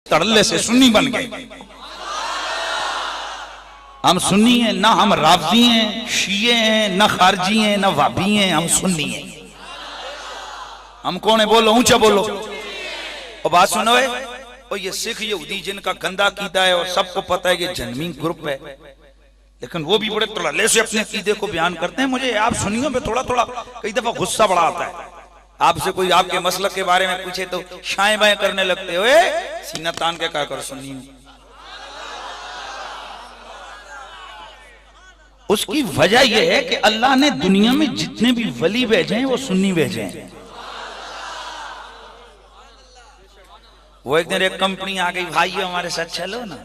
तड़ल्ले से सुन्नी बन गए। हम सुन्नी हैं ना, हम राफजी हैं, शिये हैं, ना खारजी हैं, ना वाबी हैं, हम सुन्नी हैं। हम कौन है? बोलो, ऊंचा बोलो। और बात सुनो, और ये सिख यहूदी जिनका गंदा कीदा है और सबको पता है कि जन्मी ग्रुप है, लेकिन वो भी बड़े तड़ल्ले से अपने कीदे को बयान करते हैं। मुझे आप सुनियों पे थोड़ा थोड़ा कई दफा गुस्सा बड़ा आता है। आपसे कोई आपके मसलक के बारे में पूछे तो शाएं बाएं करने लगते हो, सीना तान के कहा कर सुनियो। उसकी वजह यह है कि अल्लाह ने दुनिया में जितने भी वली भेजे हैं वो सुन्नी भेजे हैं। वो एक दिन एक कंपनी आ गई, भाइयों हमारे साथ चलो ना,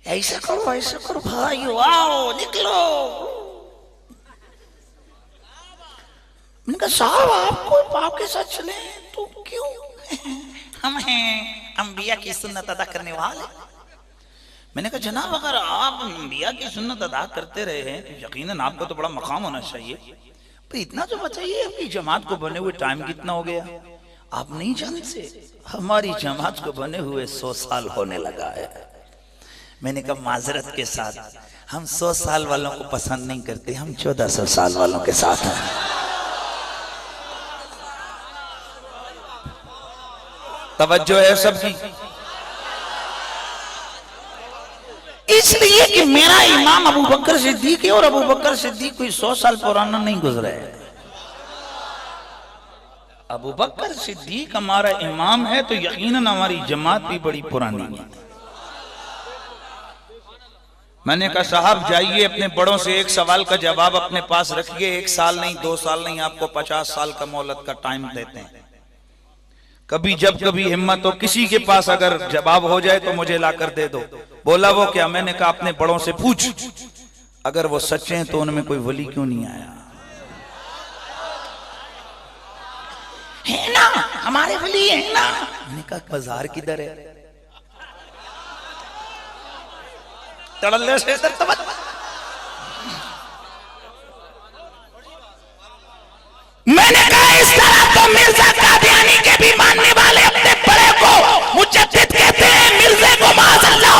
ऐसा करो भाइयों, आओ निकलो। मैंने कहा साहब आपको आपके साथ चले तो क्यों? हम हैं अंबिया की सुन्नत अदा करने वाले। मैंने कहा जनाब अगर आप अंबिया की सुन्नत अदा करते रहे हैं तो यकीनन आपको तो बड़ा मकाम होना चाहिए, पर इतना तो बताइए आपकी जमात को बने हुए टाइम कितना हो गया? आप नहीं जानते हमारी जमात को बने हुए 100 साल होने लगा है। मैंने कहा माजरत के साथ हम 100 साल वालों को पसंद नहीं करते, हम 1400 साल वालों के साथ हैं। तवज्जो है सबकी, इसलिए कि मेरा इमाम अबू बकर सिद्दीक है और अबू बकर सिद्दीक कोई 100 साल पुराना नहीं गुजरा है। अबू बकर सिद्दीक हमारा इमाम है तो यकीनन हमारी जमात भी बड़ी पुरानी है। मैंने कहा साहब जाइए अपने बड़ों से एक सवाल का जवाब अपने पास रखिए, 1 साल नहीं 2 साल नहीं, आपको 50 साल का मोहलत का टाइम देते हैं। कभी जब कभी हिम्मत हो किसी के पास अगर जवाब हो जाए तो मुझे लाकर दे दो। बोला वो क्या? मैंने कहा अपने बड़ों से पूछ, अगर वो सच्चे हैं तो उनमें कोई वली क्यों नहीं आया? है ना हमारे वली है ना। मैंने कहा बाजार किधर है? तड़ल्ले से मैंने कहा इस तरह तो मिर्जा कादियानी के भी मानने वाले अपने बड़े को मुजद्दिद कहते हैं, मिर्जे को माज़अल्लाह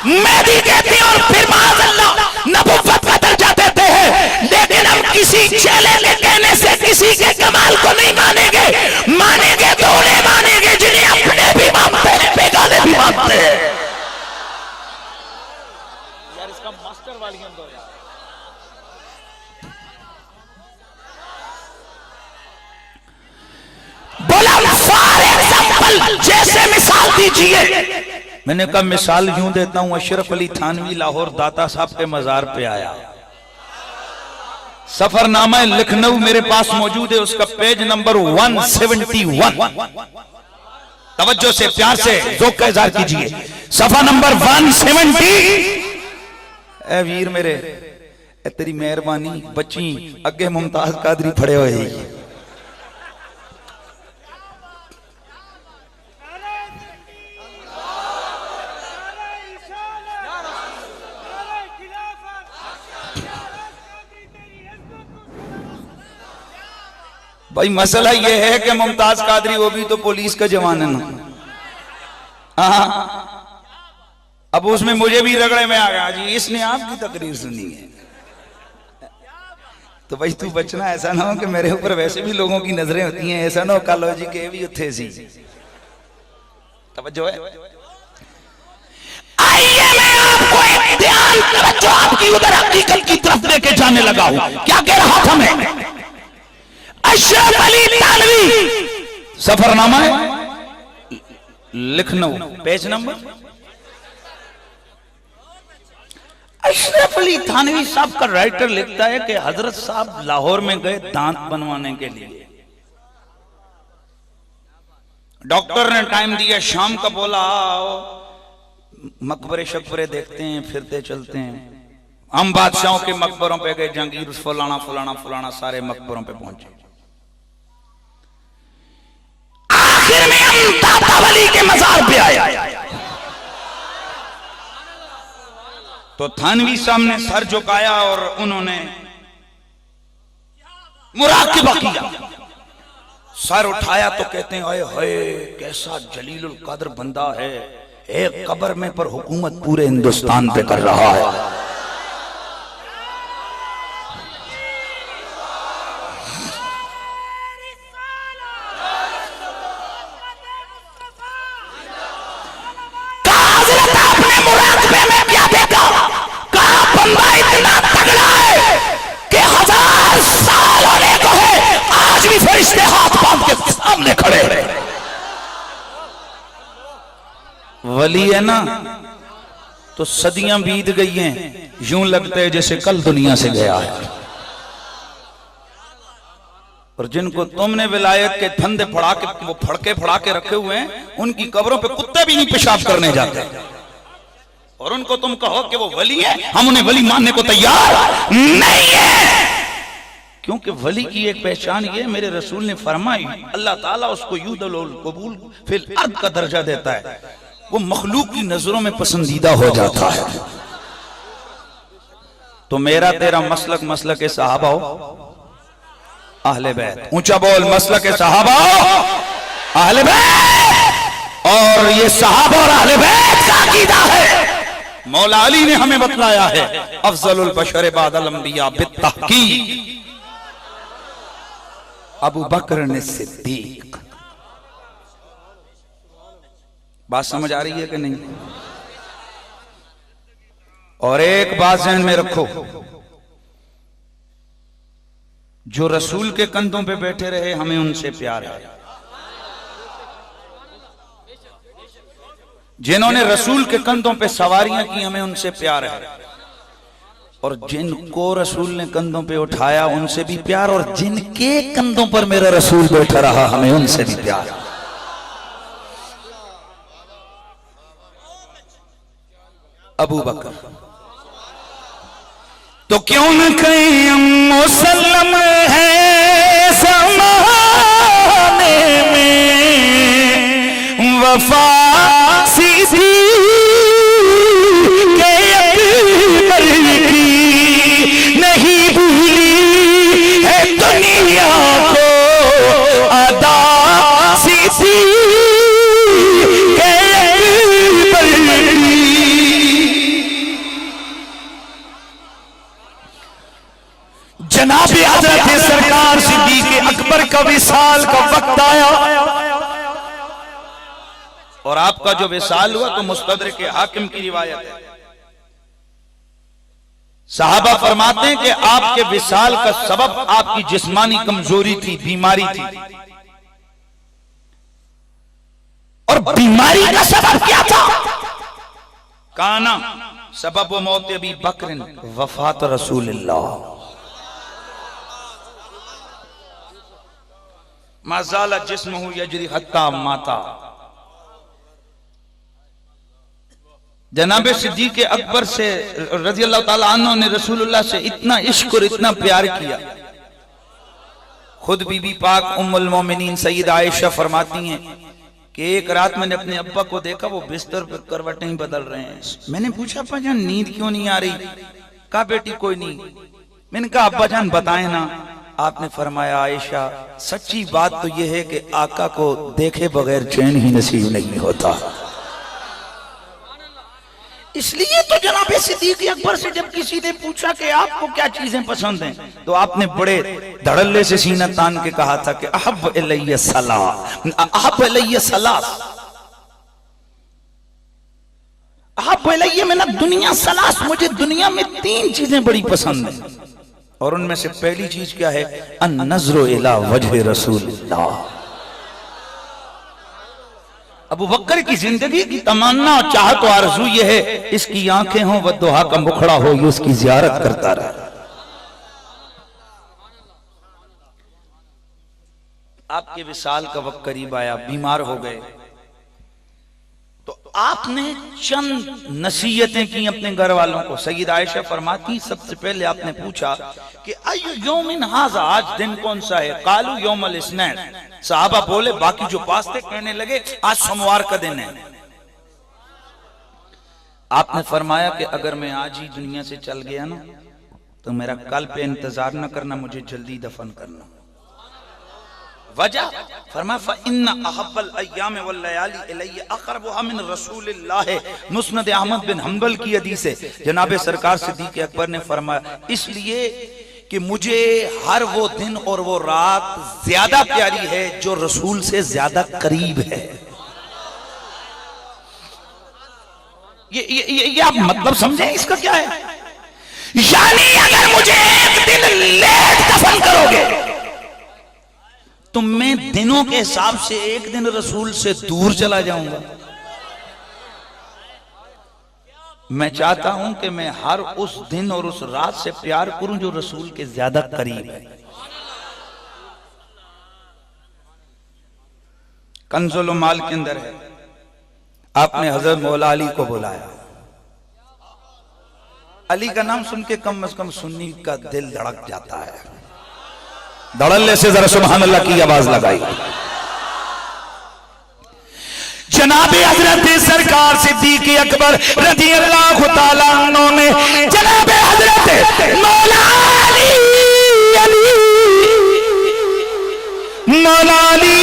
मेहदी कहते हैं और फिर माज़अल्लाह नबुव्वत का दर्जा देते हैं। लेकिन हम किसी चेले के कहने से किसी के कमाल को नहीं मानेंगे, मानेंगे तो उन्हें मानेंगे जिन्हें अपने भी मानते हैं, बेगाने भी मानते हैं। यार इसका मास्टर वाली हम दो यार। जैसे मिसाल दीजिए। मैंने कहा मिसाल यूं देता हूं, अशरफ अली थानवी लाहौर दाता साहब के मजार पे आया, सफरनामा लखनऊ मेरे पास मौजूद है, उसका पेज नंबर 171। तवज्जो से प्यार से ज़ौक़ का इज़हार कीजिए, सफा नंबर 170। ए वीर मेरे, ए तेरी मेहरबानी, बच्ची अगे मुमताज कादरी फड़े हुए। भाई मसला यह है कि मुमताज कादरी वो भी तो पुलिस का जवान है ना। अब उसमें मुझे भी रगड़े में आ गया जी, इसने आपकी तकरीर सुनी है तो भाई तू बचना, ऐसा ना हो कि मेरे ऊपर वैसे भी लोगों की नजरें होती हैं, ऐसा ना हो कल जी के भी उठे सी। तवज्जो है। आइए मैं आपको एक ध्यान तवज्जो आपकी उधर हकीकत की तरफ लेके जाने लगा हूं। क्या कह रहा था मैं? अशरफ अली थानवी, सफरनामा है लखनऊ, पेज नंबर। अशरफ अली थानवी साहब का राइटर लिखता है कि हजरत साहब लाहौर में गए दांत बनवाने के लिए। डॉक्टर ने टाइम दिया शाम का, बोला आओ मकबरे शकबरे देखते हैं, फिरते चलते हैं। हम बादशाहों के मकबरों पे गए, जहांगीर फलाना फलाना फलाना सारे मकबरों पे पहुंचे। आखिर में हम दाता वली के मजार पे आए तो थानवी साहब ने सर झुकाया और उन्होंने मुराकिबा किया। सर उठाया तो कहते हैं ओए होए कैसा जलीलुल कद्र बंदा है, एक कब्र में पर हुकूमत पूरे हिंदुस्तान पे कर रहा है। फरिश्ते हाथ बांध के सामने खड़े हैं। वली है ना तो सदियां बीत गई हैं, यूं लगता है जैसे कल दुनिया से गया है। और जिनको तुमने विलायत के फंदे फड़ा के वो फड़के फड़ा के रखे हुए हैं, उनकी कब्रों पे कुत्ते भी नहीं पेशाब करने जाते। और उनको तुम कहो कि वो वली है, हम उन्हें वली मानने को तैयार नहीं है। क्योंकि वली की एक पहचान ये, मेरे रसूल ने फरमाई, अल्लाह ताला उसको यूदल कबूल फिल अर्द का दर्जा देता है, वो मखलूक की नजरों में पसंदीदा हो जाता है। तो मेरा तेरा मसलक मसलक के सहाबा हो, अहले बैत। ऊंचा बोल, मसलक के सहाबा हो, अहले बैत। और ये सहाबा और अहले बैत का अकीदा है। मौला अली ने हमें बतलाया है, अफजलुल बशर बादल अंबिया बित्तहकीक अबू बकर ने सिद्दीक। बात समझ आ रही है कि नहीं? और एक बात ज़हन में रखो, जो रसूल के कंधों पे बैठे रहे हमें उनसे प्यार है। जिन्होंने रसूल के कंधों पे सवारियां की हमें उनसे प्यार है। और जिनको रसूल ने कंधों पे उठाया उनसे भी प्यार, और जिनके कंधों पर मेरा रसूल बैठा रहा हमें उनसे भी प्यार। अबू बकर तो क्यों न कहीं मुसल्लम है ज़माने में, वफा सीधी नहीं भूली है दुनिया को अदा सीधी जनाबे हज़रत सरकार सिद्दीक़ अकबर का विसाल का वक्त आया। और आपका जो विसाल हुआ तो मुस्तदरक के हाकिम की रिवायत है। साहबा फरमाते हैं कि आपके विसाल का सबब आपकी जिस्मानी कमजोरी थी, बीमारी थी। और बीमारी का सबब क्या था? काना सबब मौत अबी बकर वफात रसूलुल्लाह माज़ाला जिस्महु यजरी हत्ता माता। जनाबे सिद्दीक़ अकबर से रज़ी अल्लाह ताला अन्हु ने रसूलुल्लाह से इतना इश्क और इतना प्यार किया। खुद बीबी पाक उम्मुल मोमिनीन सैयदा आयशा फरमाती हैं कि एक रात मैंने अपने अब्बा को देखा, वो बिस्तर पर करवटें ही बदल रहे हैं। मैंने पूछा अब्बा जान नींद क्यों नहीं आ रही? कहा बेटी कोई नहीं। मैंने कहा अब्बा जान बताएं ना। आपने फरमाया आयशा सच्ची बात तो यह है कि आका को देखे बगैर चैन ही नसीब नहीं होता। इसलिए तो जनाबे सिद्दीक़ अकबर से जब किसी ने पूछा कि आपको क्या चीजें पसंद हैं, तो आपने बड़े धड़ल्ले से सीना तान के कहा था कि अहब इलैया सलाह, अहब इलैया सलास, अहब इलैया मिन दुनिया सलास। मुझे दुनिया में 3 चीजें बड़ी पसंद हैं। और उनमें से पहली चीज क्या है? अन नज़्रु इला वजह रसूलिल्लाह। अबू बकर की जिंदगी की तमन्ना और चाहत और आरज़ू ये है, इसकी आंखें हों व दुआ का मुखड़ा हो, ये उसकी ज़ियारत करता रहे। आपके विसाल का वक्त करीब आया, बीमार हो गए, तो आपने चंद नसीहतें की अपने घर वालों को। सईदा आयशा फरमाती सबसे पहले आपने पूछा कि अय्यु यौमिन हाज़ा, आज दिन कौन सा है? कालू यौमुल इस्नैन। साहबा बोले, बाकी जो पास थे कहने लगे आज सोमवार का दिन है। आपने फरमाया कि अगर मैं आज ही दुनिया से चल गया ना तो मेरा कल पे इंतजार न करना, मुझे जल्दी दफन करना। वजह फरमाया फइन्ना अहब्बल अय्याम वल लयाली इलैया अक़रबुहा मिन रसूलिल्लाह। मुस्नद अहमद बिन हंबल की हदीस है, जनाब सरकार सिद्दीक़ अकबर ने फरमाया इसलिए कि मुझे हर वो दिन और वो रात ज्यादा प्यारी है जो रसूल से ज्यादा करीब है। ये आप मतलब समझे इसका क्या है? यानी अगर मुझे एक दिन लेट दफन करोगे तो मैं दिनों के हिसाब से एक दिन रसूल से दूर चला जाऊंगा। मैं चाहता हूं कि मैं हर उस दिन और उस रात से प्यार करूं जो रसूल के ज्यादा करीब है। कंजुल माल के अंदर है, आपने हजरत मौला अली को बुलाया। अली का नाम सुन के कम से कम सुन्नी का दिल धड़क जाता है। धड़ल्ले से जरा सुभान अल्लाह की आवाज लगाई। जनाबे हजरत सरकार सिद्दीक़ अकबर रज़ी अल्लाह तआला अन्हु ने जनाबे हजरत मौला अली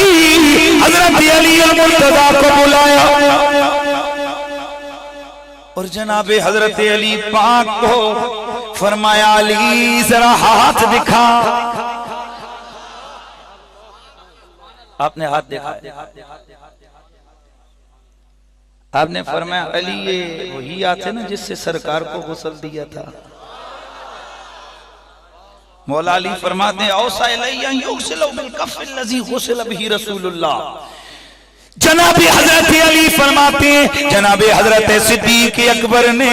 हजरत अली अल-मुर्तज़ा को बुलाया और जनाबे हजरत अली पाक को फरमाया अली जरा हाथ दिखा। आपने हाथ देखा? आपने फरमाया अली ये वही हाथ है ना जिससे सरकार को गुस्ल दिया था। मौला अली फरमाते हैं औसा इलैया युग़सिलु बिल कफ़्फ़ि लज़ी गुसिल बिही रसूलुल्लाह। जनाबे हजरत अली फरमाते हैं जनाबे हजरत सिद्दीक़ अकबर ने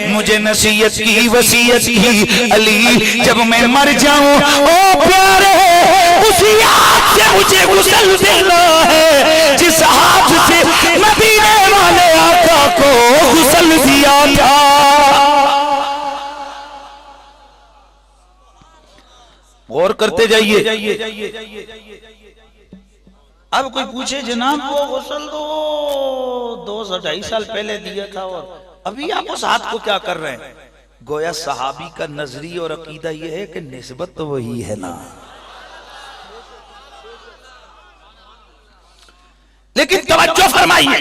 मुझे नसीहत की, वसीयत की, अली जब मैं मर जाऊं ओ प्यारे उसी हाथ से मुझे गुस्ल देना है जिस हाथ से मदीने वाले आका को गुस्ल दिया था। गौर करते जाइए। अब कोई पूछे जनाब वो गुस्ल तो 2-2.5 साल पहले दिया था और अभी आप उस हाथ को क्या कर रहे हैं? गोया सहाबी का नजरिया और अकीदा यह है कि निस्बत तो वही है ना। लेकिन तवज्जो फरमाइए,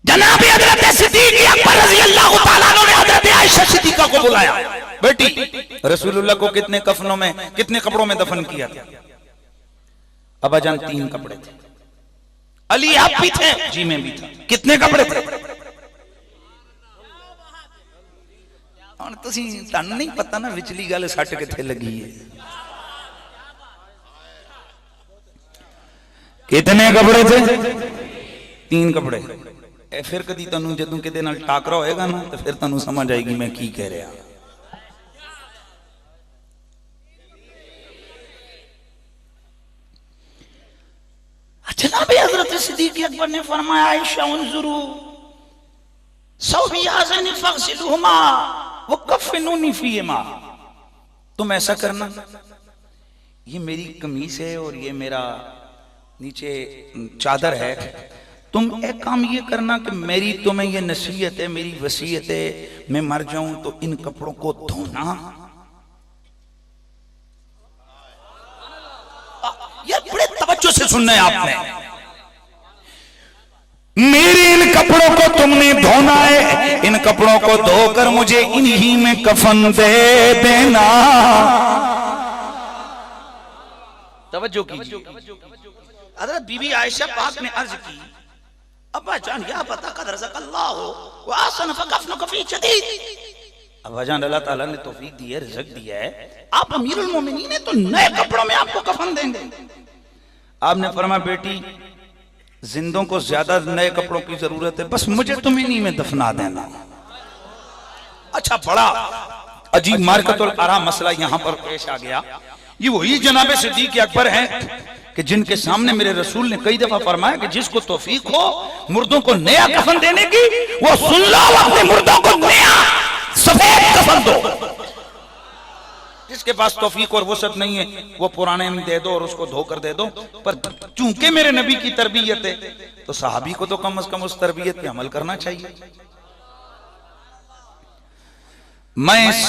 जनाबे हजरत सिद्दीक़ अकबर रज़ी अल्लाह तआला अन्हु ने हजरत आयशा सिद्दीक़ा को बुलाया। बेटी रसूलुल्लाह को कितने कफनों में, कितने कपड़ों में दफन किया था? अब्बाजान 3 कपड़े थे। अली आप भी थे? जी मैं भी था। कितने कपड़े थे? और तुम नहीं पता ना विचली गल सट किथे लगी है। कितने कपड़े थे? 3 कपड़े। फिर कदी तनु जदों किते नाल टाकरा होएगा ना तो फिर तनु समझ आएगी मैं की कह रहा। जनाबे हजरत सिद्दीक़ अकबर ने फरमाया आयशा उन्जुरू सौबियाज़न फग़सिलुहुमा व कफ़िनूनी फ़ीहिमा। तुम ऐसा करना, ये मेरी कमीज है और ये मेरा नीचे चादर है, तुम एक काम ये करना कि मेरी तुम्हें ये नसीहत है, मेरी वसीयत है, मैं मर जाऊं तो इन कपड़ों को धोना। यार बड़े तवज्जो से सुनना है आपने। मेरे इन कपड़ों को तुमने धोना है, इन कपड़ों को धोकर मुझे इन्हीं में कफन दे देना। तवज्जो कीजिए। हज़रत बीबी आयशा पाक ने अर्ज की अब्बा जान या पता कद रज़क़ल्लाह व आसन फ़कफ़नु कफ़ी जदीद। अब्बा जान अल्लाह ताला ने तौफीक दी है, रिज़्क़ दिया है, आप अमीरुल मोमिनीन है तो नए कपड़ों में आपको कफन देंगे। आपने फरमाया बेटी जिंदों को ज्यादा नए कपड़ों की जरूरत है, बस मुझे तुम इन्हीं में दफना देना। अच्छा बड़ा अजीब मारकतुल आरा मसला यहां पर पेश आ गया। ये वही जनाबे सिद्दीक़ अकबर हैं कि जिनके सामने मेरे रसूल ने कई दफा फरमाया कि जिसको तौफीक हो मुर्दों को नया कफन देने की वो सुन लो, अपने मुर्दों को नया सफेद कफन दो। जिसके पास तौफीक और वसअत नहीं है वो पुराने में दे दो और उसको धोकर दे दो। पर चूंकि मेरे नबी की तरबियत है तो सहाबी को तो कम से कम उस तरबियत पे अमल करना चाहिए। मैं इस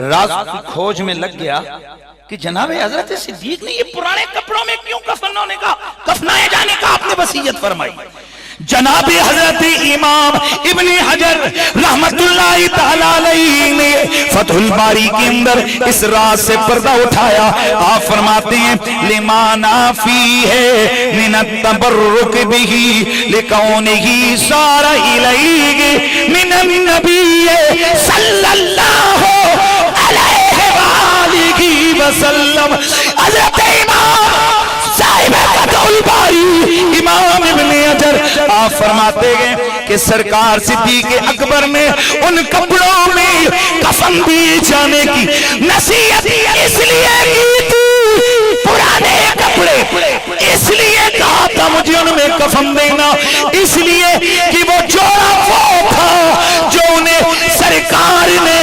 राज की खोज में लग गया कि जनाबे हजरत सिद्दीक ने ये पुराने कपड़ों में क्यों कफन होने का, कफनाए जाने का आपने वसीयत फरमाई। जनाबे हजरत इमाम इब्ने हजर रहमतुल्लाहि तआला अलैहि ने फतहुल बारी के अंदर इस रात से पर्दा उठाया। आप फरमाते हैं लिमाना फी है मिनत तबर्रुक बिही लिकौनिही सारा इलैहि मिनन नबी सल्लल्लाहु अलैहि वालिहि वसल्लम। हजरत इमाम साहिब फतहुल बारी इमाम इब्ने हजर आप फरमाते हैं कि सरकार सिद्दीक अकबर ने उन कपड़ों में कफन दिए जाने की नसीहत इसलिए की थी, पुराने कपड़े इसलिए कहा था मुझे उनमें कफन देना, इसलिए कि वो जोड़ा वो था जो उन्हें सरकार ने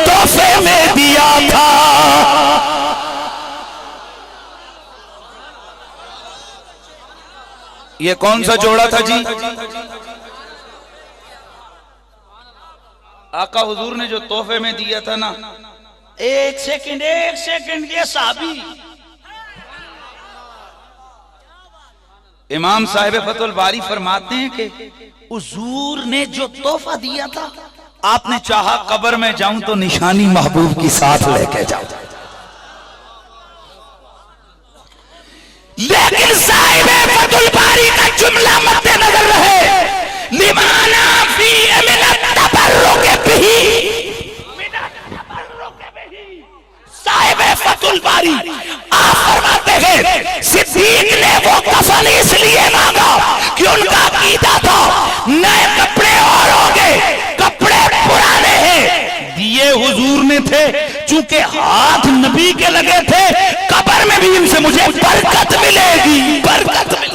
तोहफे में दिया था। ये कौन सा जोड़ा था जी? आका हुजूर ने जो तोहफे में दिया था ना। एक सेकंड ये साहबी इमाम साहिब फतहुल बारी फरमाते हैं कि हुजूर ने जो तोहफा दिया था, आपने चाहा कब्र में जाऊं तो निशानी महबूब की साथ लेके जाऊं, लेकिन साहिब फतहुल बारी का जुमला मद्देनजर रहे लिमाना फी मिनत तबर्रुक बिही। साहिब फतहुल बारी आप फरमाते हैं सिद्दीक ने वो कफन इसलिए मांगा कि उनका अकीदा था नए कपड़े और होंगे, कपड़े पुराने हैं। दिए हुजूर ने थे, चूंकि हाथ नबी के लगे थे, कब्र में भी इनसे मुझे बरकत मिलेगी, बरकत मिलेगी।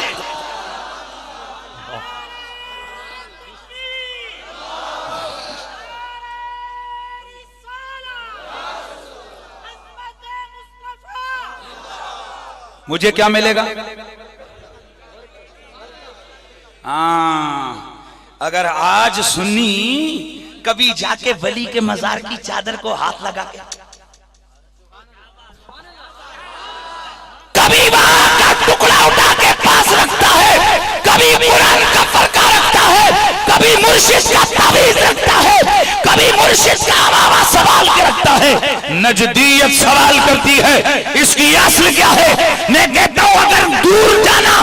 मुझे क्या मिलेगा? अगर आज सुन्नी कभी जाके वली के मजार की चादर को हाथ लगा के कभी वहां का टुकड़ा उठा के पास रखता है, कभी कुरान का फरका रखता है, कभी मुर्शिद का तावीज रखता है, कभी मुर्शिद का अमामा सवाल के रखता है, नजदीयत सवाल करती है इसकी असल क्या है। मैं कहता हूं अगर दूर जाना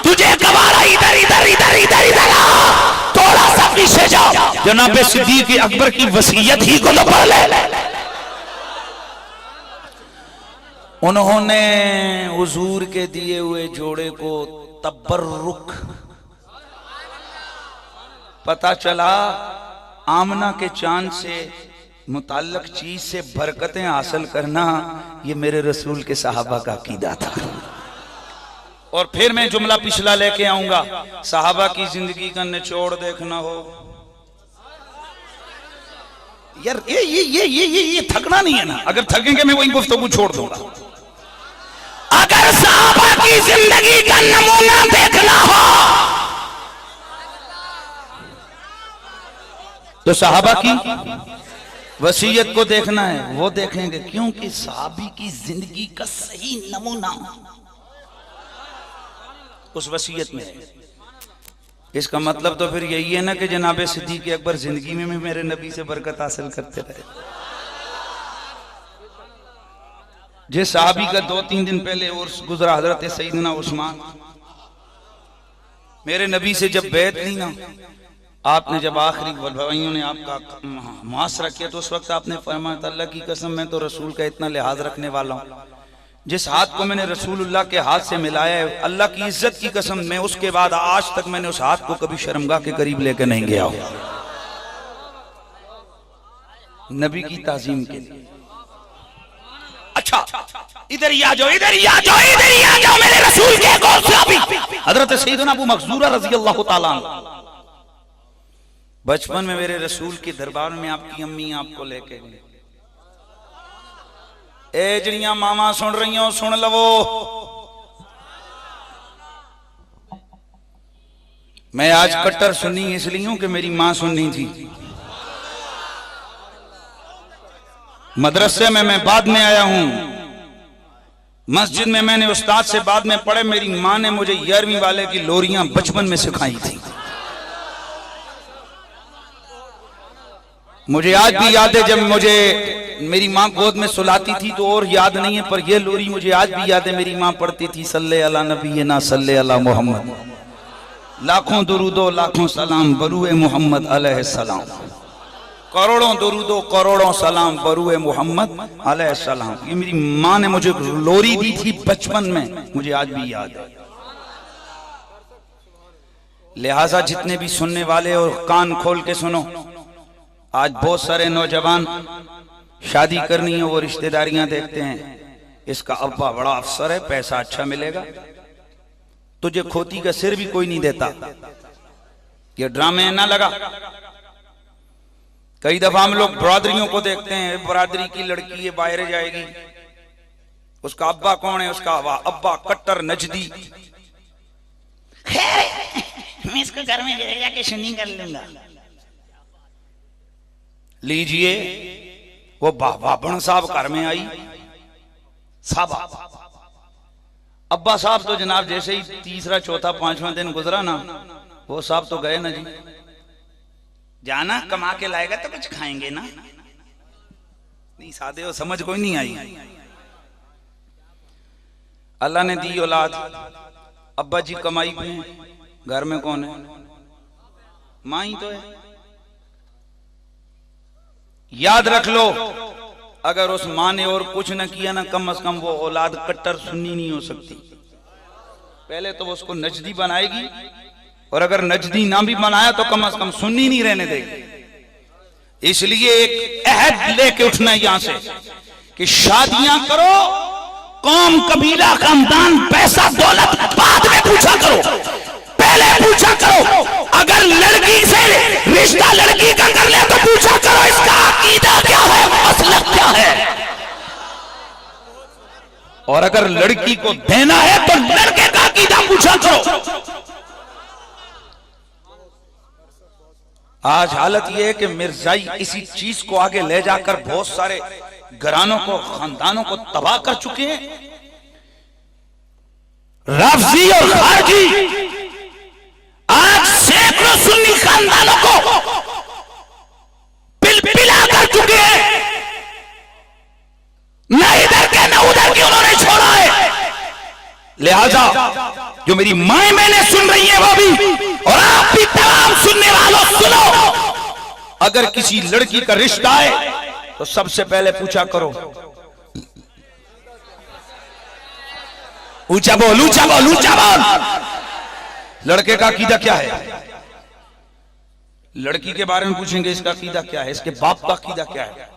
तुझे गवारा इधर इधर इधर इधर इधर थोड़ा सा पीछे जाओ, जनाब सिद्दीक अकबर की वसीयत ही को तो पढ़ ले। उन्होंने हुजूर के दिए हुए जोड़े को तबर्रुक, पता चला आमना के चांद से मुताल्लक चीज से बरकतें हासिल करना ये मेरे रसूल के सहाबा का अकीदा था। और फिर मैं जुमला पिछला लेके आऊंगा, सहाबा की जिंदगी का निचोड़ देखना हो यार, ये थकना नहीं है ना। अगर थकेंगे मैं वही गुफ्तगू छोड़ दूंगा। अगर सहाबा की जिंदगी का नमूना देखना हो तो सहाबा की वसीयत को देखना है, वो देखेंगे, क्योंकि सहाबी की जिंदगी का सही नमूना उस वसीयत में है। इसका मतलब तो फिर यही है ना कि जनाब सिद्दीक अकबर जिंदगी में मेरे नबी से बरकत हासिल करते रहे। जिस सहाबी का 2-3 दिन पहले और गुजरा हजरत सईदना उस्मान, मेरे नबी से जब बैत ली ना, आपने जब आखिरी भाइयों ने आपका मुआसरा किया तो उस वक्त आपने फरमाया अल्लाह की कसम मैं तो रसूल का इतना लिहाज रखने वाला हूँ, जिस हाथ को मैंने रसूलुल्लाह के हाथ से मिलाया है, अल्लाह की इज्जत की कसम मैं उसके बाद आज तक मैंने उस हाथ को कभी शर्मगाह के करीब लेकर नहीं गया हूं, नबी की ताजीम के लिए। अच्छा इधर ही आ जाओ, इधर ही आ जाओ, इधर ही आ जाओ मेरे रसूल के कौन सा भी हजरत सैयदना अबू मखजूरा रज़ी अल्लाह ताला अन्हु। बचपन में मेरे रसूल के दरबार में आपकी अम्मी आपको लेके गई। ए जड़ियां मामा सुन रही हो सुन लवो, मैं आज कट्टर सुन्नी इसलिए हूं कि मेरी मां सुन्नी थी। मदरसे में मैं बाद में आया हूं, मस्जिद में मैंने उस्ताद से बाद में पढ़े, मेरी माँ ने मुझे 11वीं वाले की लोरियां बचपन में सिखाई थी। मुझे आज भी याद है जब मुझे मेरी माँ गोद में सुलाती थी तो और याद नहीं है, पर यह लोरी मुझे आज भी याद है। मेरी माँ पढ़ती थी सल्ले अला नबी ना सल्ले अला मोहम्मद, लाखों दुरूदो लाखों सलाम बरूए मोहम्मद अलैहि सलाम, करोड़ों दुरूदो करोड़ों सलाम बरूए मोहम्मद अलैहि सलाम। ये मेरी माँ ने मुझे लोरी दी थी बचपन में, मुझे आज भी याद है। लिहाजा जितने भी सुनने वाले और कान खोल के सुनो, आज बहुत सारे नौजवान शादी करनी है वो रिश्तेदारियां देखते हैं, इसका अब्बा बड़ा अफसर है, पैसा अच्छा मिलेगा, तुझे खोती का सिर भी कोई नहीं देता। ये ड्रामे ना लगा। कई दफा हम लोग बरादरियों को देखते हैं, बरादरी की लड़की ये बाहर जाएगी, उसका अब्बा कौन है? उसका अब्बा कट्टर नजदी। मैं इसको घर में जाके सुनी कर लूंगा। लीजिए, वो बाबण साहब घर में आई, साहब अब्बा साहब तो जनाब जैसे ही तीसरा चौथा पांचवा दिन गुजरा ना, वो साहब तो गए ना जी। जाना कमा के लाएगा तो कुछ खाएंगे ना। नहीं सादे हो, समझ कोई नहीं आई। अल्लाह ने दी औलाद, अब्बा जी कमाई पे हैं, घर में कौन है? मां ही तो है। याद रख लो, अगर उस मां ने और कुछ न किया ना, कम से कम वो औलाद कट्टर सुन्नी नहीं हो सकती। पहले तो वो उसको नजदी बनाएगी, और अगर नजदी ना भी बनाया तो कम से कम सुन्नी नहीं रहने देगी। इसलिए एक अहद लेके उठना यहां से कि शादियां करो, कौम कबीला खानदान पैसा दौलत बाद में पूछा करो, पहले पूछा करो। अगर लड़की से रिश्ता लड़की का कर ले तो पूछा करो इसका अकीदा क्या है, मसलक क्या है। और अगर लड़की को देना है तो लड़के का अकीदा पूछा करो। आज हालत यह है कि मिर्जाई इसी चीज को आगे ले जाकर बहुत सारे घरानों को, खानदानों को तबाह कर चुके हैं। राफजी और खारजी आज सैकड़ों सुन्नी खानदानों को पिलपिला कर चुके हैं। न इधर के न उधर के उन्होंने छोड़ा है। लिहाजा जो मेरी माएं मैंने सुन रही है वो भी, और आप भी तमाम सुनने वालों सुनो, अगर किसी लड़की का रिश्ता है तो सबसे पहले पूछा करो, ऊंचा बोल ऊंचा बोल ऊंचा बोल, लड़के का अकीदा क्या है। लड़की के बारे में पूछेंगे इसका अकीदा क्या है, इसके बाप का अकीदा क्या है।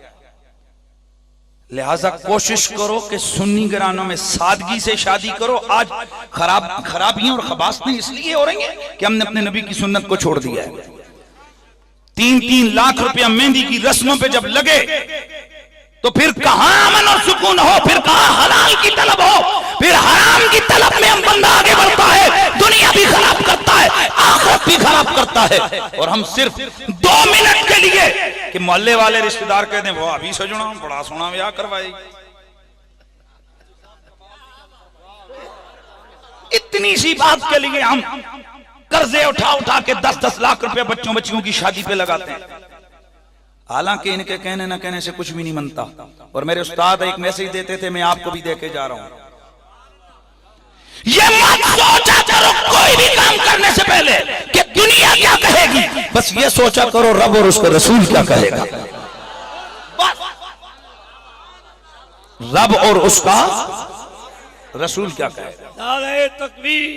लिहाजा कोशिश करो कि सुन्नी घरानों में सादगी से शादी करो। आज खराबियां और खबासतें इसलिए हो रही हैं कि हमने अपने नबी की सुन्नत को छोड़ दिया है। 3-3 लाख रुपया मेहंदी की रस्मों पे जब लगे तो फिर कहां अमन और सुकून हो, फिर कहां हलाल की तलब हो, फिर हराम की तलब में हम बंदा आगे बढ़ता है, दुनिया भी खराब करता है, आखिरत भी खराब करता है। और हम सिर्फ 2 मिनट के लिए कि मोहल्ले वाले रिश्तेदार कहते हैं वो अभी सजना बड़ा सोना ब्याह करवाएगी, इतनी सी बात के लिए हम कर्जे उठा उठा के 10-10 लाख रुपए बच्चों की शादी पे लगाते हैं। हालांकि इनके कहने न कहने से कुछ भी नहीं बनता। और मेरे उस्ताद एक मैसेज देते थे, मैं आपको भी देके जा रहा हूं, ये मत सोचा करो कोई भी काम करने से पहले कि दुनिया क्या कहेगी, बस ये सोचा करो रब और उसका रसूल क्या कहेगा। रब और उसका रसूल क्या कहेगा। नारे तकबीर,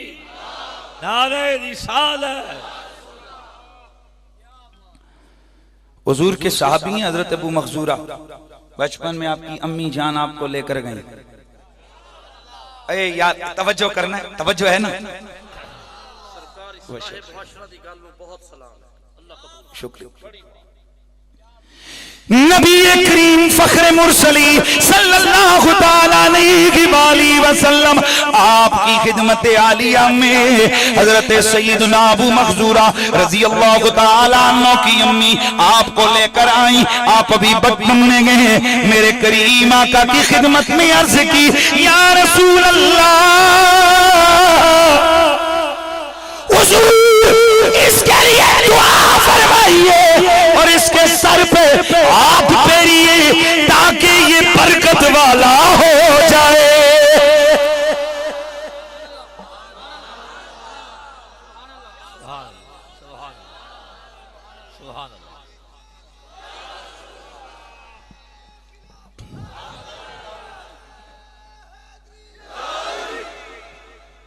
नारे रिसालत। हुजूर के साहबी हैं हजरत अबू मखजूरा, बचपन में आपकी अम्मी जान आपको लेकर गई। अरे यार तवज्जो करना, तवज्जो है ना। शुक्रिया। नबी करीम फख्र मुरसली सल्लल्लाहु ताला अलैहि वसल्लम आपकी खिदमत आलिया में हजरत सैयदना अबू मखजूरा रजी अल्लाह ताला अन्हु की अम्मी आपको लेकर आई। आप अभी बचपन में गए, मेरे करीम आका की खिदमत में अर्ज की, या रसूल अल्लाह, इसके लिए दुआ फरमाइए और इसके सर पे हाथ फेरिए ताकि ये बरकत वाला हो जाए।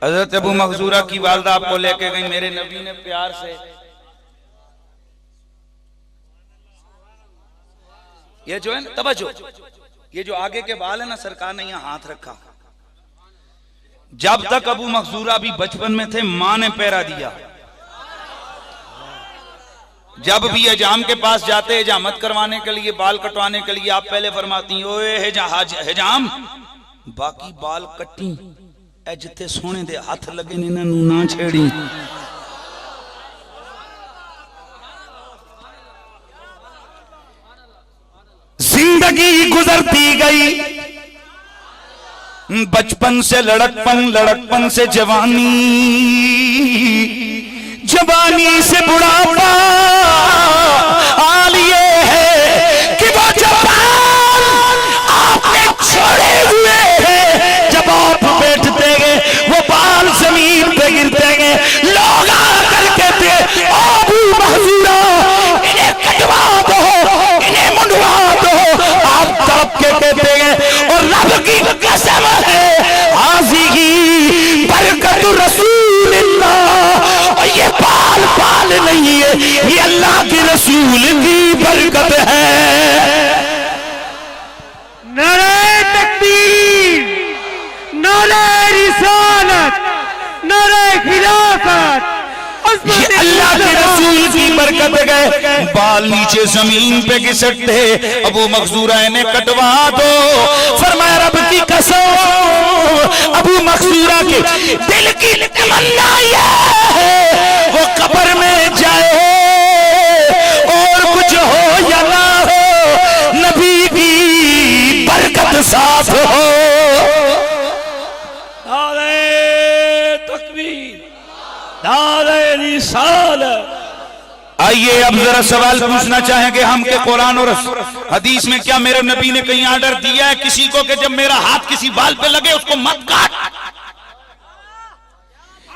हजरत अबू मखजूरा की वालदा आपको लेके गई, मेरे नबी ने प्यार से ये जो है ना तवज्जो, ये जो आगे के बाल है ना, सरकार ने यहाँ हाथ रखा। जब तक अबू मखजूरा भी बचपन में थे, मां ने पैरा दिया। जब भी हजाम के पास जाते हजामत करवाने के लिए, बाल कटवाने के लिए, आप पहले फरमाती ओए हजाम बाकी बाल कट्टी जिथे सोने दे हाथ लगे ने इन्हों ना छेड़ी। जिंदगी गुजरती गई, बचपन से लड़कपन, लड़कपन से जवानी, जवानी से बुढ़ापा हाल ये है कि वो जवान आपने छोड़े हुए हैं, जब आप बैठते गए वो बाल जमीन पे गिरते गए, लोग आकर कहते अबू मखजूरा इन्हें कटवा दो, इन्हें मुंडवा दो, आप तड़प के कहते गए और रब की कसम है हाज़िही बरकत रसूलिल्लाह, और ये बाल बाल नहीं है, ये अल्लाह के रसूल की बरकत है। नारे तकबीर, नारे रिसालत, नारे खिलाफत, ये अल्लाह के रसूल की बरकत गए। बाल नीचे जमीन पे घिसटते, अबू मखजूरा ने कटवा दो। फरमाया रब की कसम, अबू मखजूरा के दिल की तमन्ना है वो कब्र में जाए और कुछ हो या ना हो, नबी की बरकत साथ हो। आइए अब जरा सवाल पूछना चाहेंगे हम कि कुरान और हदीस में क्या मेरे नबी ने कहीं ऑर्डर दिया है किसी को कि जब मेरा हाथ किसी बाल पे लगे उसको मत काट?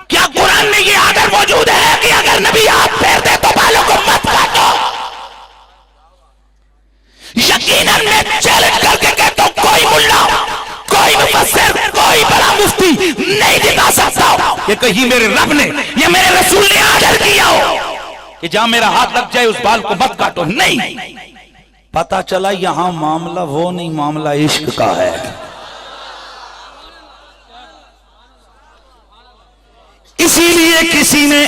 क्या कुरान में ये ऑर्डर मौजूद है कि अगर नबी हाथ फेर दे तो बालों को मत काटो? यकीनन मैं चैलेंज करके कहता हूं, कोई मुल्ला, कोई मुफस्सिर, कोई बड़ा मुफ्ती नहीं दिखा सकता कि कहीं मेरे रब ने या मेरे रसूल ने ऑर्डर किया हो कि जहां मेरा हाथ लग जाए उस बाल को मत काटो। नहीं, पता चला यहां मामला वो नहीं, मामला इश्क का है। इसीलिए किसी ने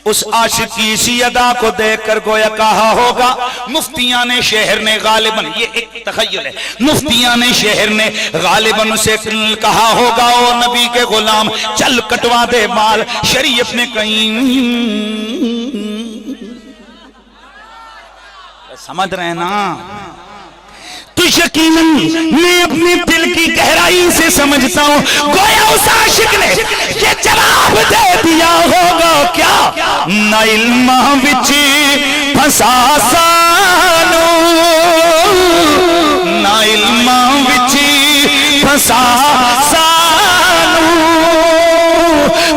उस आशिक की इसी अदा को देखकर गोया कहा होगा, मुफ्तियां ने शहर ने गालिबन, ये एक तखय्युल है, मुफ्तियां ने शहर ने गालिबन उसे कहा होगा ओ नबी के गुलाम चल कटवा दे बाल। शरीयत ने कहीं, समझ रहे ना? तो यकीनन मैं अपने दिल की गहराई से समझता हूं गोया उस आशिक ने ये जवाब दे दिया होगा क्या, ना इल्म विच फसा सानू, ना इल्म विच फसा सानू,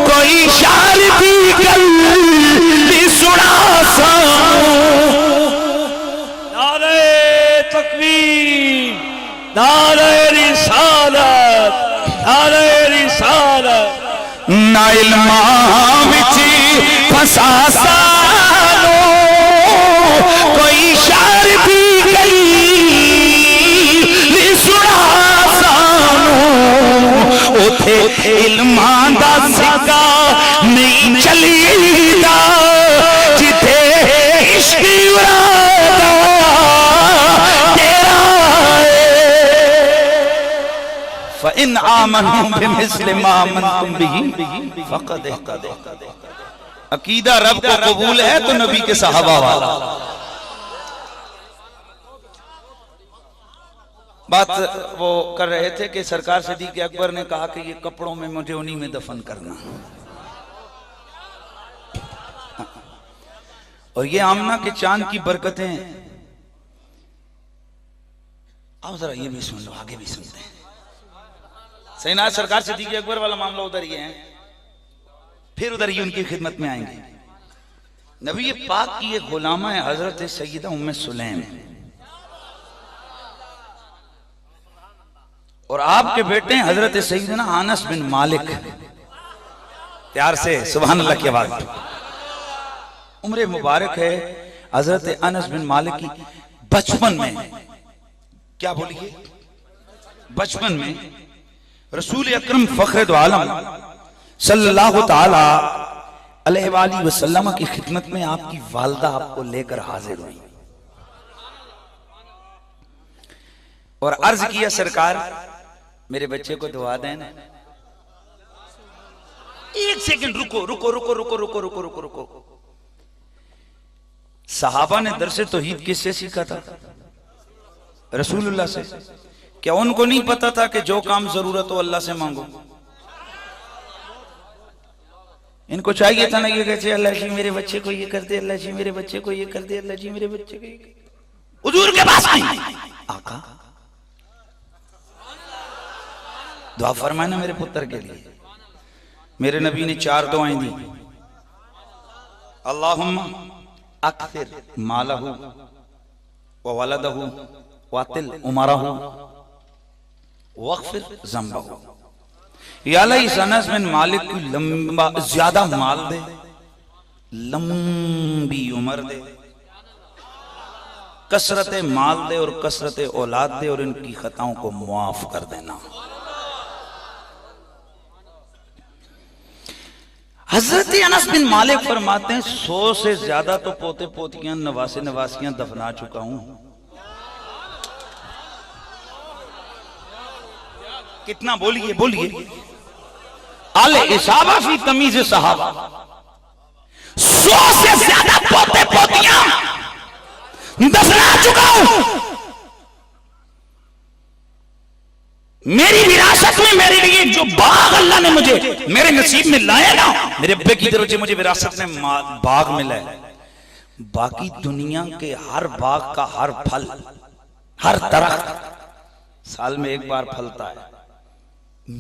कोई शार भी गल सुना सानू। नारे रिसालत, नारे रिसालत, ना इल्मा विच फसा सानो, कोई शार भी गई सुना सानो, उथे इल्मा दा सिक्का नहीं चलीदा, जिथे इश्क उड़ादा इन आमनू बिमिस्लि मा आमनतुम बिही फक़द इहतदौ। अकीदा रब को कबूल है तो नबी के सहाबा वाला। बात वो कर रहे थे कि सरकार सिद्दीक़ अकबर ने कहा कि ये कपड़ों में मुझे उन्हीं में दफन करना, और ये आमना के चांद की बरकतें। आओ जरा ये भी सुन लो, आगे भी सुनते हैं। सही ना, सरकार सिद्दीक़ अकबर वाला मामला उधर ही है, फिर उधर ही उनकी खिदमत में आएंगे। नबी पाक की ये गुलामा है हजरत सैयदा उम्मे सुलैम, और आपके बेटे हैं हजरत सैयदना अनस बिन मालिक। प्यार से सुभान अल्लाह की आवाज। उम्र मुबारक है हजरत अनस बिन मालिक की। बचपन में, क्या बोलिए, बचपन में रसूल अकरम फखरे दो आलम सल्लल्लाहु ताला अलैहि वसल्लम की खिदमत में आपकी वालदा आपको लेकर हाजिर हुई और अर्ज किया, सरकार मेरे बच्चे को दुआ दें ना। एक सेकंड रुको रुको रुको रुको रुको रुको रुको रुको। सहाबा ने दरसे तौहीद किससे सीखा था? रसूलुल्लाह से। क्या उनको नहीं पता था कि जो काम जरूरत हो अल्लाह से मांगो? इनको चाहिए था ना ये कहते अल्लाह जी मेरे बच्चे को ये कर दे, अल्लाह जी मेरे बच्चे को ये कर दे, अल्लाह जी मेरे बच्चे को ये। हुजूर के पास नहीं, आका दुआ फरमाना मेरे पुत्र के लिए। मेरे नबी ने 4 दुआएं दी। अल्लाहुम्मा अक्सिर मालहू व वलदहू वातिल उमरहू वग़फिर ज़ंबहू। या अल्लाह इस अनस बिन मालिक को लंबा ज्यादा माल दे, लंबी उम्र दे, कसरत माल दे और कसरत औलाद दे, और इनकी खताओं को मुआफ कर देना। हजरत अनस बिन मालिक फरमाते हैं 100 से ज्यादा तो पोते पोतियां नवासे नवासियां दफना चुका हूं। कितना बोलिए बोलिए। आले इसाबा फी तमीज़ सहाबा 100 से ज्यादा पोते पोतियां दफना चुका हूं। मेरी विरासत में मेरे लिए जो बाग अल्लाह ने मुझे मेरे नसीब में लाया ना, मेरे अब्बे की तरफ से मुझे विरासत में बाग मिला है। बाकी दुनिया के हर बाग का हर फल, हर दरख्त साल में 1 बार फलता है।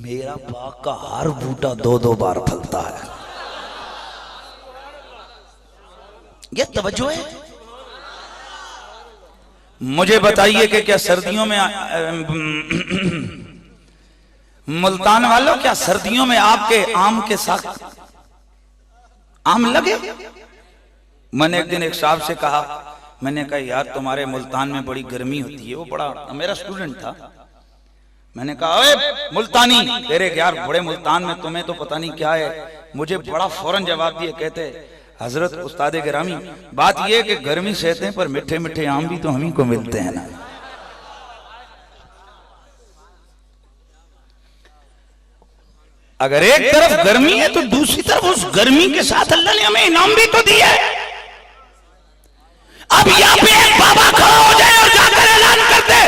मेरा बाग का हर बूटा 2-2 बार फलता है। ये तवज्जो है। मुझे बताइए कि क्या सर्दियों में मुल्तान वालों, क्या सर्दियों में आपके आम के साथ आम लगे? मैंने एक दिन एक साहब से कहा, मैंने कहा यार तुम्हारे मुल्तान में बड़ी गर्मी होती है। वो बड़ा मेरा स्टूडेंट था। मैंने कहा ओए मुल्तानी, तेरे यार बड़े मुल्तान में तुम्हें तो पता नहीं क्या है। मुझे बड़ा फौरन जवाब दिए, कहते हजरत उस्ताद गिरामी बात यह कि गर्मी सहते हैं पर मीठे मीठे आम भी तो हम ही को मिलते हैं ना। अगर एक तरफ गर्मी है तो दूसरी तरफ उस गर्मी के साथ अल्लाह ने हमें इनाम भी तो दिया है। अब यहाँ पे एक बाबा खड़ा हो जाए और जाकर ऐलान कर दे,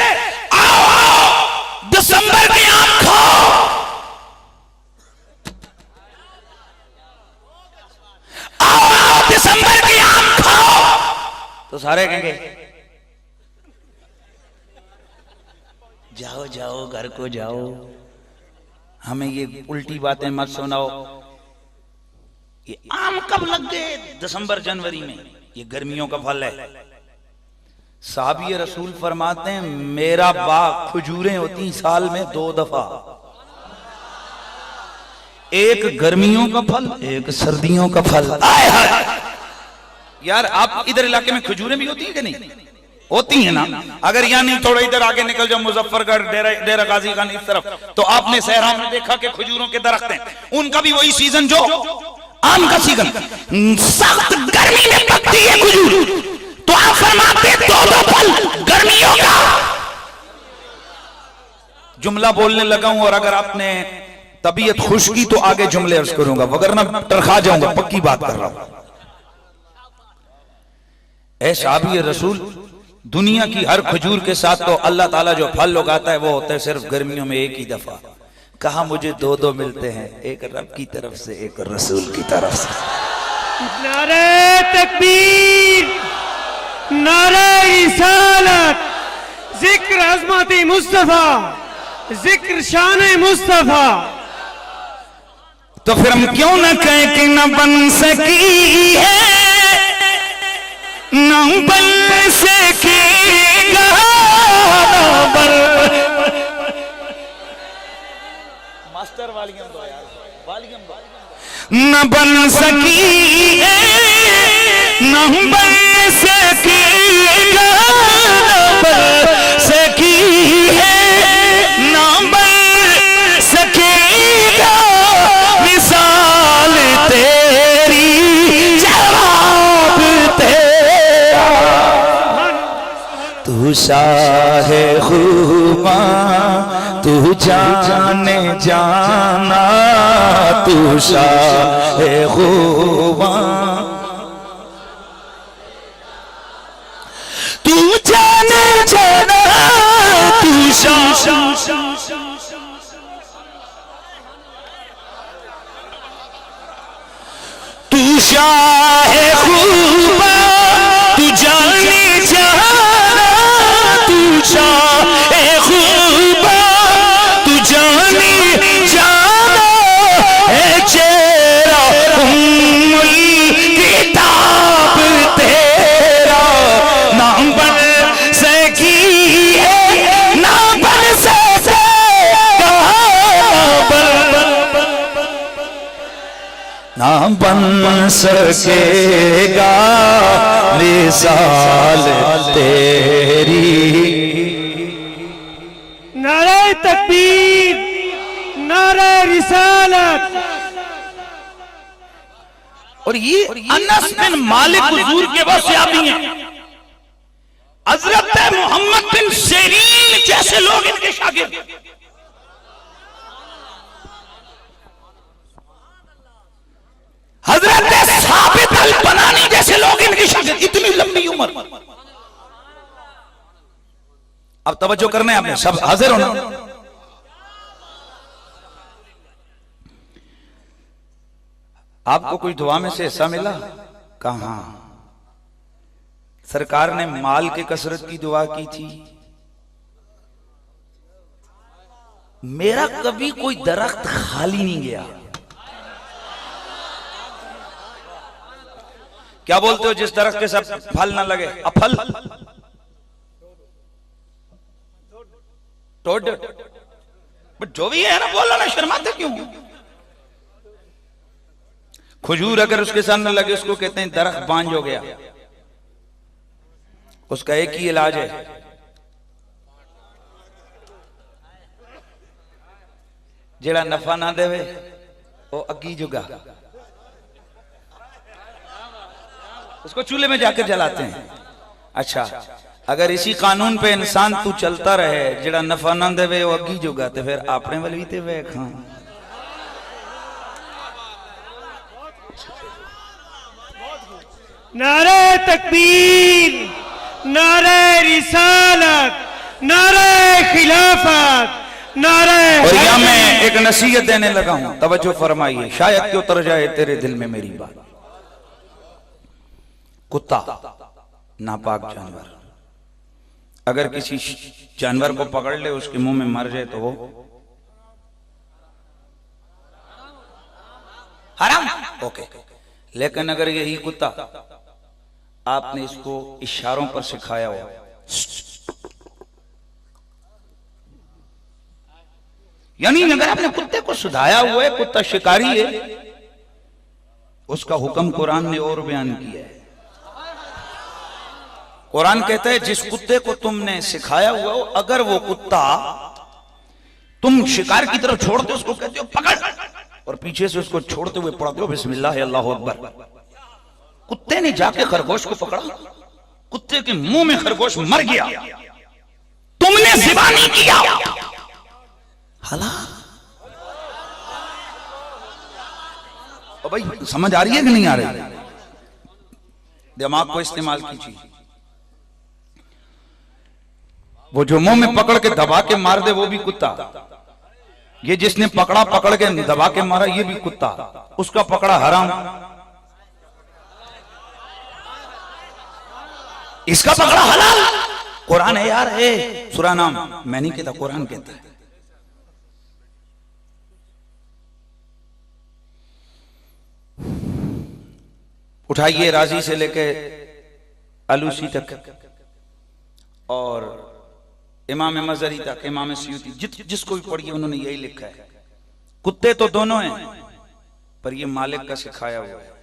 आओ आओ दिसंबर के आम खाओ। आओ आओ दिसंबर के आम खाओ, तो सारे कहेंगे जाओ जाओ घर को जाओ, हमें ये उल्टी बातें मत सुनाओ। ये आम कब लग गए? दिसंबर जनवरी में। ये गर्मियों का फल है। साहबी रसूल फरमाते हैं मेरा बाग खजूरें होती साल में 2 दफा, एक गर्मियों का फल, एक सर्दियों का फल। आए हाय यार, आप इधर इलाके में खजूरें भी होती है कि नहीं? होती है ना। अगर यहाँ नहीं थोड़ा इधर आगे निकल जाओ, मुजफ्फरगढ़ डेरा गाजी खान इस तरफ, तो आपने सहरा में देखा कि खजूरों के दरख्त हैं। उनका भी वही सीजन जो आम का सीजन, सख्त गर्मी में पकती है खजूर, तो आप फरमाते 2-2 फल गर्मियों का। जुमला बोलने लगा हूं और अगर आपने तबीयत खुश की तो आगे जुमले अर्ज करूंगा, वगरना टरखा जाऊंगा, पक्की बात कर रहा हूं। ऐ साहबी रसूल, दुनिया की हर खजूर के साथ तो अल्लाह ताला जो फल उगाता है वो होता है सिर्फ गर्मियों में एक ही दफा। कहा मुझे दो दो मिलते हैं, एक रब की तरफ से, एक रसूल की तरफ से। नारे तकबीर, नारे रिसालत, जिक्र अज़मत मुस्तफा, जिक्र शान मुस्तफा। तो फिर हम क्यों न कहें कि न बन सकी है, न बन सकेगा, मास्टर वालियम दो यार, वालियम दो। न बन सकी है, न बन सकेगा, न बन सकी है, न बन सकेगा, मिसाल तेरी, जवाब तेरा। तू शाहे खूबा, तू जाने जाना, तू शाहे खूबा, तू जाने जाना, तू शाह, तू शाहे खूबा, तू जाने जाना, तू शाहे खूबा, तू जाने जाना, है चेहरा उम्मुल किताब तेरा। नाम बन सकी है, ना बन सकेगा, ना बन सकेगा, मिसाल तेरी। नारे तकबीर, नारे रिसालत। और ये अनस बिन मालिक हुजूर के वो सहाबी हैं, हजरत मोहम्मद बिन सीरीन जैसे लोग इनके शागिर्द, हजरत साबित अल बनानी जैसे लोग इनके शागिर्द। इतनी लंबी उम्र। अब तवज्जो करना है आपने, सब हाजिर होना। आपको कोई दुआ में से हिस्सा मिला? कहां? सरकार ने माल के कसरत की दुआ की थी। मेरा कभी कोई दरख्त खाली नहीं गया। क्या बोलते हो जिस दरख्त के सब फल ना लगे? अफल, टोड, बट जो भी है ना, बोलो ना, शर्माते क्यों? खजूर अगर उसके साथ न लगे उसको कहते हैं दरख्त बांझ हो गया। उसका एक ही इलाज है, जेड़ा नफा ना देवे वो अग्गी जुगा, उसको चूल्हे में जाकर जलाते हैं। अच्छा, अगर इसी कानून पे इंसान तू चलता रहे, जेड़ा नफा ना देवे वो अग्गी जुगा, तो फिर अपने वाल भी ते वेख। हाँ, नारे तकबीर, नारे रिसालत, नारे खिलाफत, नारे। और यहां मैं एक नसीहत देने लगा हूं, तवज्जो फरमाइए, शायद कि उतर जाए तेरे दिल में मेरी बात। कुत्ता नापाक जानवर, अगर किसी जानवर को पकड़ ले, उसके मुंह में मर जाए तो वो हराम। ओके। लेकिन अगर यही कुत्ता आपने इसको इशारों पर सिखाया हो, यानी अगर आपने कुत्ते को सुधाया हुआ है, कुत्ता शिकारी है, उसका हुक्म कुरान ने और बयान किया है। कुरान कहता है जिस कुत्ते को तुमने सिखाया हुआ हो, अगर वो कुत्ता तुम शिकार की तरफ छोड़ते हो, उसको कहते हो पकड़, और पीछे से उसको छोड़ते हुए पढ़ते हो बिस्मिल्लाह अल्लाहु अकबर। कुत्ते ने जाके खरगोश को पकड़ा, कुत्ते के मुंह में खरगोश मर गया, तुमने ज़िबा नहीं किया, हलाल। और भाई समझ आ रही है कि नहीं आ रही? दिमाग को इस्तेमाल कीजिए। वो जो मुंह में पकड़ के दबा के मार दे वो भी कुत्ता, ये जिसने पकड़ के दबा के मारा ये भी कुत्ता, उसका पकड़ा हराम, इसका पकड़ा हलाल। कुरान है यार, है सूरा नाम, मैं नहीं कहता, कुरान कहता है। उठाइए राजी से लेके आलूसी तक और इमाम मज़री तक, इमाम सयूती, जिसको भी पढ़िए उन्होंने यही लिखा है, कुत्ते तो दोनों हैं पर ये मालिक का सिखाया हुआ है।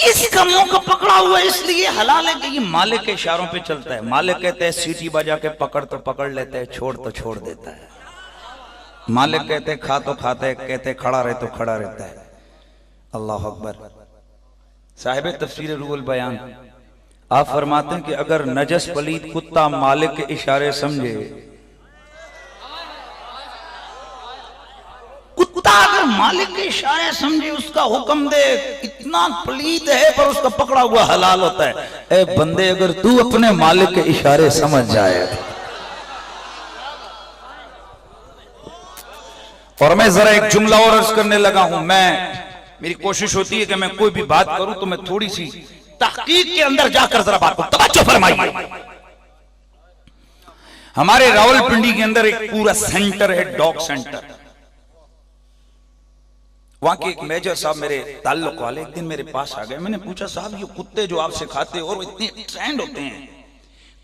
इसका मुंह को पकड़ा हुआ इसलिए हलाल है कि ये मालिक के इशारों पे चलता है। मालिक कहते हैं सीटी बजा के पकड़ तो पकड़ लेता है, छोड़ तो छोड़ देता है। मालिक कहते हैं खा तो खाता है, कहते हैं खड़ा रहे तो खड़ा रहता है। अल्लाह अकबर। साहिब तफसीर रूहुल बयान आप फरमाते हैं कि अगर नजस पलीद कुत्ता मालिक के इशारे समझे, कुत्ता अगर मालिक के इशारे समझे, उसका हुक्म दे, इतना पलीद है पर उसका पकड़ा हुआ हलाल होता है। ए बंदे अगर तू अपने मालिक के इशारे समझ जाए। और मैं जरा एक जुमला और अर्ज करने लगा हूं। मेरी कोशिश होती है कि मैं कोई भी बात करूं तो मैं थोड़ी सी तहकीक के अंदर जाकर जरा बात करूं। तवज्जो फरमाइए। हमारे रावलपिंडी के अंदर एक पूरा सेंटर है, डॉग सेंटर। वहां के एक मेजर साहब मेरे ताल्लुक वाले एक दिन मेरे पास आ गए। मैंने पूछा साहब ये कुत्ते जो आप सिखाते हो और इतने ट्रेंड होते हैं,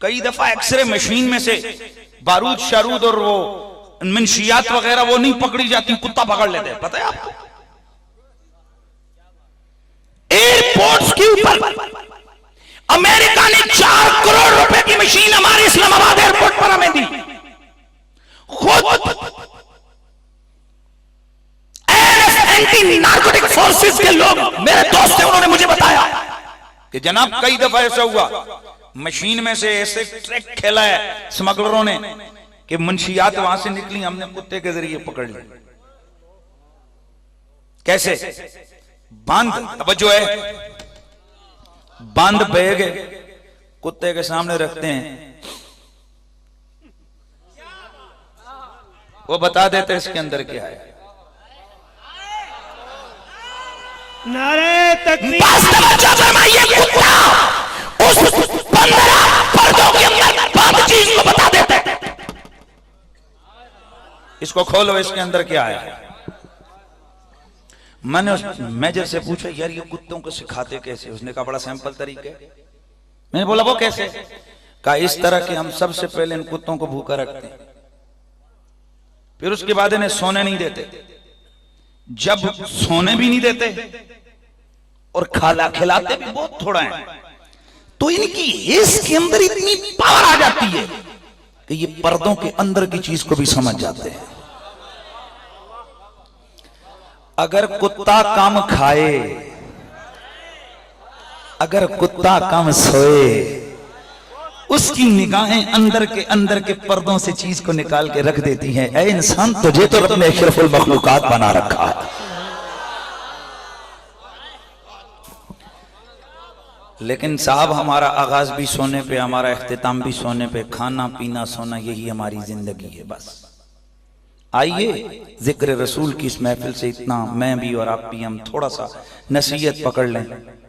कई दफा एक्सरे मशीन में से बारूद शारूद और वो मंशियात वगैरह वो नहीं पकड़ी जाती, कुत्ता पकड़ लेते हैं, पता है आपको? एयरपोर्ट्स के ऊपर अमेरिका ने 4 करोड़ रुपए की मशीन हमारे इस्लामाबाद एयरपोर्ट पर हमें दी। खुद एंटी नार्कोटिक फोर्सेस के लोग मेरे दोस्त थे, उन्होंने मुझे बताया कि जनाब कई दफा ऐसा हुआ मशीन में से ऐसे ट्रैक खेला है स्मगलरों ने कि मंशियात वहां से निकली, हमने कुत्ते के जरिए पकड़ ली। कैसे? बांध, तवज्जो है, बांध बैग कुत्ते के सामने रखते हैं, वो बता देते इसके अंदर क्या है। नारे तकबीर। बस तवज्जो फरमाइए, कुत्ता उस 15 पर्दों के अंदर बंद चीज को बता देता है। इसको खोलो, इसके अंदर क्या है। मैंने उस मेजर से पूछा यार ये कुत्तों को सिखाते कैसे? उसने कहा बड़ा सिंपल तरीके। मैंने बोला वो कैसे? कहा इस तरह के हम सबसे पहले इन कुत्तों को भूखा रखते हैं, फिर उसके बाद इन्हें सोने नहीं देते। जब सोने भी नहीं देते और खिलाते भी बहुत थोड़ा है, तो इनकी इसके अंदर इतनी पावर आ जाती है कि ये पर्दों के अंदर की चीज को भी समझ जाते हैं। अगर कुत्ता कम खाए, अगर कुत्ता कम सोए, उसकी निगाहें अंदर के पर्दों से चीज को निकाल के रख देती हैं। ऐ इंसान, तुझे तो रब ने अशरफुल मखलूकात बना रखा है। लेकिन साहब हमारा आगाज भी सोने पे, हमारा इख्तिताम भी सोने पे, खाना पीना सोना यही हमारी जिंदगी है। बस आइए जिक्र रसूल की इस महफिल से इतना मैं भी और आप भी हम थोड़ा सा नसीहत पकड़ लें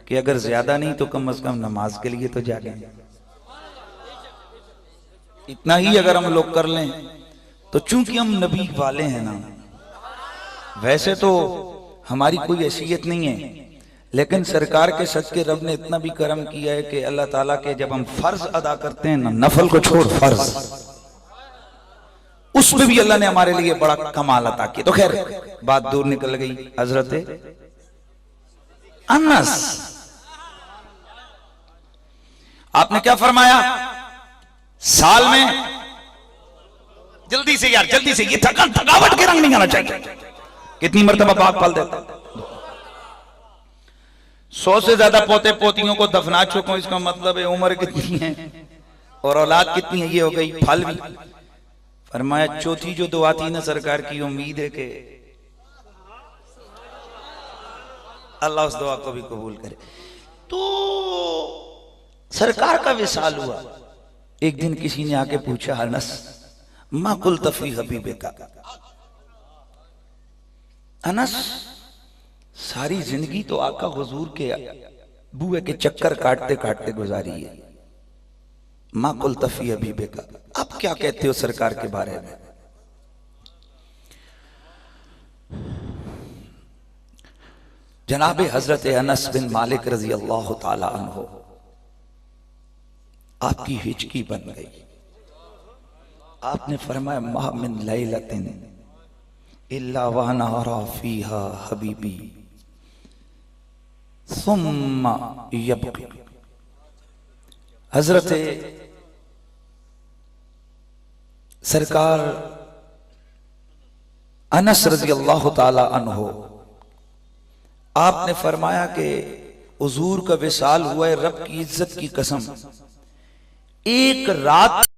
कि अगर ज्यादा नहीं तो कम से कम नमाज के लिए तो जागें। इतना ही अगर हम लोग कर लें तो चूंकि हम नबी वाले हैं ना, वैसे तो हमारी कोई हैसियत नहीं है, लेकिन सरकार के सदके रब ने इतना भी करम किया है कि अल्लाह ताला के जब हम फर्ज अदा करते हैं ना, नफल को छोड़ फर्ज, उसमें भी अल्लाह ने हमारे लिए बड़ा कमाल अता किया। तो खैर बात दूर निकल गई। हजरत अनस आपने क्या फरमाया? साल में जल्दी से यार, जल्दी से, ये थकावट के रंग नहीं आना चाहिए। कितनी मर्तबा पाक पल देता? 100 से ज्यादा पोते पोतियों को दफना चुका हूं। इसका मतलब है उम्र कितनी है? और औलाद कितनी है? ये हो गई फलवी। फरमाया चौथी जो दुआ थी ना सरकार की, उम्मीद है कि अल्लाह उस दुआ को भी कबूल करे। तो सरकार का विसाल हुआ। एक दिन किसी ने आके पूछा, अनस मा कुल तफी हबीबे का, अनस सारी जिंदगी तो आका हुजूर के बुए के चक्कर काटते काटते गुजारी है, मा कुल तफी हबीबे का, आप क्या कहते हो सरकार के बारे में? जनाबे हजरत अनस बिन मालिक रजी अल्लाह ताला अन्हो आपकी हिचकी बन गई। आपने फरमाया मा मिन लैलतिन इल्ला व नरा फीहा हबीबी सुम्मा यबकी। हजरत सरकार अनस रजी अल्लाह ताला अन्हो आपने फरमाया कि हुजूर का विसाल हुआ है, रब की इज्जत की कसम एक रात